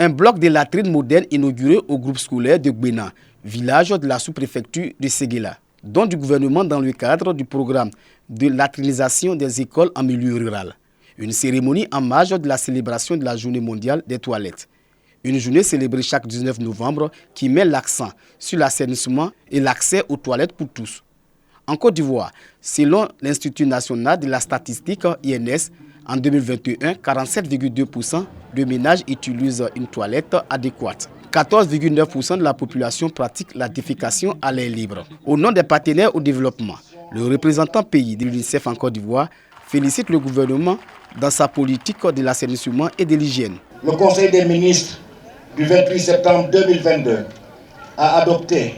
Un bloc de latrines modernes inauguré au groupe scolaire de Gbena, village de la sous-préfecture de Séguéla, don du gouvernement dans le cadre du programme de latrinisation des écoles en milieu rural. Une cérémonie en marge de la célébration de la Journée mondiale des toilettes. Une journée célébrée chaque 19 novembre qui met l'accent sur l'assainissement et l'accès aux toilettes pour tous. En Côte d'Ivoire, selon l'Institut national de la statistique INS, en 2021, 47,2% de ménages utilisent une toilette adéquate. 14,9% de la population pratique la défécation à l'air libre. Au nom des partenaires au développement, le représentant pays de l'UNICEF en Côte d'Ivoire félicite le gouvernement dans sa politique de l'assainissement et de l'hygiène. Le Conseil des ministres du 28 septembre 2022 a adopté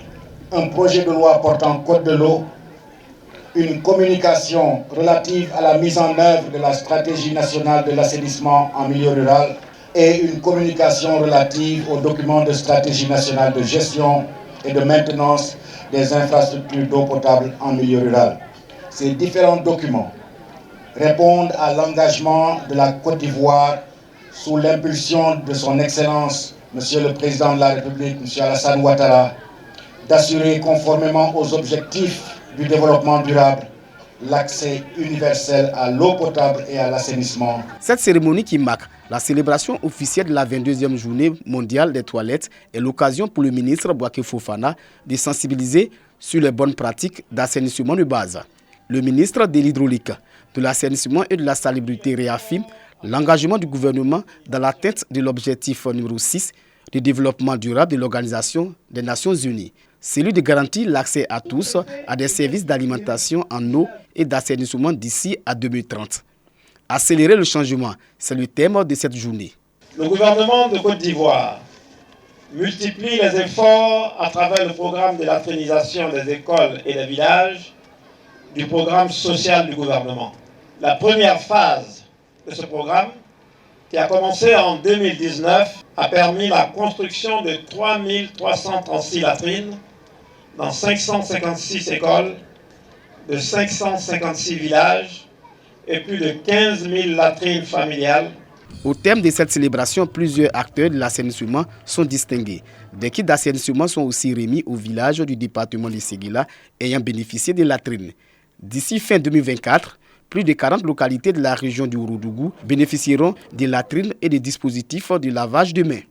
un projet de loi portant code de l'eau, une communication relative à la mise en œuvre de la stratégie nationale de l'assainissement en milieu rural et une communication relative au document de stratégie nationale de gestion et de maintenance des infrastructures d'eau potable en milieu rural. Ces différents documents répondent à l'engagement de la Côte d'Ivoire sous l'impulsion de son Excellence, Monsieur le Président de la République, Monsieur Alassane Ouattara, d'assurer conformément aux objectifs du développement durable l'accès universel à l'eau potable et à l'assainissement. Cette cérémonie qui marque la célébration officielle de la 22e journée mondiale des toilettes est l'occasion pour le ministre Bouaké Fofana de sensibiliser sur les bonnes pratiques d'assainissement de base. Le ministre de l'Hydraulique, de l'assainissement et de la salubrité réaffirme l'engagement du gouvernement dans l'atteinte de l'objectif numéro 6 de développement durable de l'Organisation des Nations Unies, celui de garantir l'accès à tous à des services d'alimentation en eau et d'assainissement d'ici à 2030. Accélérer le changement, c'est le thème de cette journée. Le gouvernement de Côte d'Ivoire multiplie les efforts à travers le programme de latrinisation des écoles et des villages du programme social du gouvernement. La première phase de ce programme, qui a commencé en 2019, a permis la construction de 3336 latrines dans 556 écoles, de 556 villages et plus de 15 000 latrines familiales. Au terme de cette célébration, plusieurs acteurs de l'assainissement sont distingués. Des kits d'assainissement sont aussi remis aux villages du département de Séguéla ayant bénéficié des latrines. D'ici fin 2024, plus de 40 localités de la région du Ourodougou bénéficieront des latrines et des dispositifs de lavage de mains.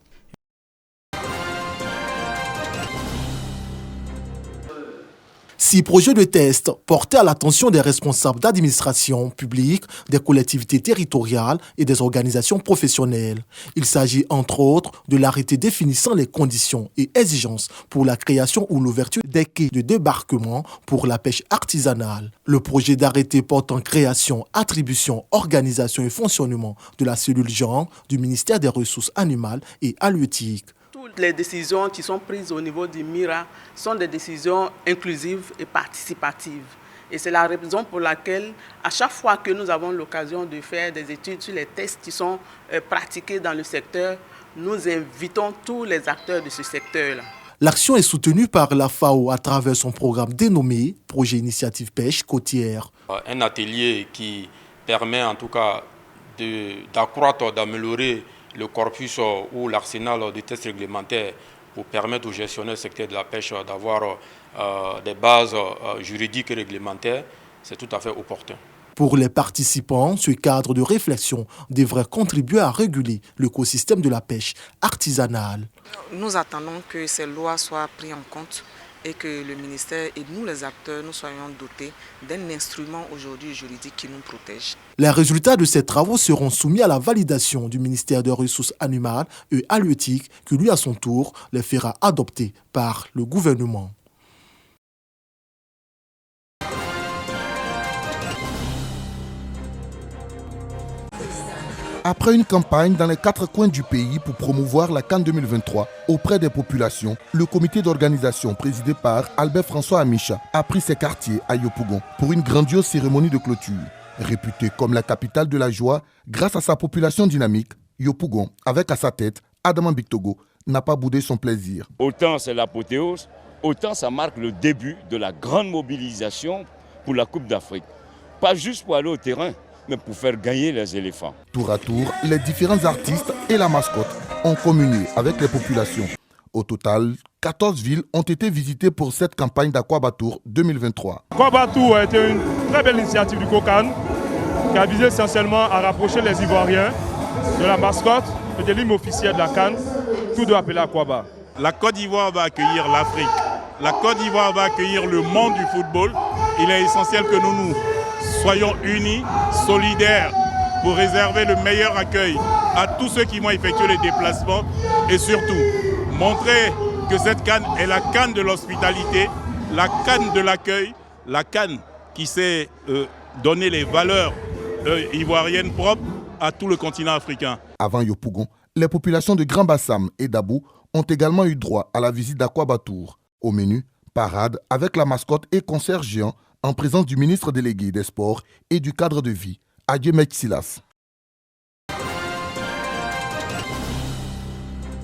Six projets de test portés à l'attention des responsables d'administration publique, des collectivités territoriales et des organisations professionnelles. Il s'agit entre autres de l'arrêté définissant les conditions et exigences pour la création ou l'ouverture des quais de débarquement pour la pêche artisanale. Le projet d'arrêté portant création, attribution, organisation et fonctionnement de la cellule genre du ministère des Ressources animales et halieutiques. Toutes les décisions qui sont prises au niveau du MIRA sont des décisions inclusives et participatives. Et c'est la raison pour laquelle, à chaque fois que nous avons l'occasion de faire des études sur les tests qui sont pratiqués dans le secteur, nous invitons tous les acteurs de ce secteur-là. L'action est soutenue par la FAO à travers son programme dénommé Projet Initiative Pêche Côtière. Un atelier qui permet en tout cas d'accroître, d'améliorer le corpus ou l'arsenal de tests réglementaires pour permettre aux gestionnaires du secteur de la pêche d'avoir des bases juridiques et réglementaires, c'est tout à fait opportun. Pour les participants, ce cadre de réflexion devrait contribuer à réguler l'écosystème de la pêche artisanale. Nous attendons que ces lois soient prises en compte et que le ministère et nous les acteurs, nous soyons dotés d'un instrument aujourd'hui juridique qui nous protège. Les résultats de ces travaux seront soumis à la validation du ministère des Ressources animales et halieutiques qui lui à son tour les fera adopter par le gouvernement. Après une campagne dans les 4 coins du pays pour promouvoir la CAN 2023 auprès des populations, le comité d'organisation présidé par Albert-François Amicha a pris ses quartiers à Yopougon pour une grandiose cérémonie de clôture. Réputée comme la capitale de la joie, grâce à sa population dynamique, Yopougon, avec à sa tête Adama Bictogo, n'a pas boudé son plaisir. Autant c'est l'apothéose, autant ça marque le début de la grande mobilisation pour la Coupe d'Afrique. Pas juste pour aller au terrain, mais pour faire gagner les éléphants. Tour à tour, les différents artistes et la mascotte ont communié avec les populations. Au total, 14 villes ont été visitées pour cette campagne d'Aquabatour 2023. Aquabatour a été une très belle initiative du COCAN qui a visé essentiellement à rapprocher les Ivoiriens de la mascotte et de l'hymne officiel de la CAN, tout doit appeler Aquaba. La Côte d'Ivoire va accueillir l'Afrique. La Côte d'Ivoire va accueillir le monde du football. Il est essentiel que nous soyons unis, solidaires, pour réserver le meilleur accueil à tous ceux qui vont effectuer les déplacements et surtout montrer que cette CAN est la CAN de l'hospitalité, la CAN de l'accueil, la CAN qui sait donner les valeurs ivoiriennes propres à tout le continent africain. Avant Yopougon, les populations de Grand Bassam et d'Abou ont également eu droit à la visite d'Aquabatour. Au menu, parade avec la mascotte et concert géant en présence du ministre délégué des Sports et du cadre de vie, Adjé Metsilas.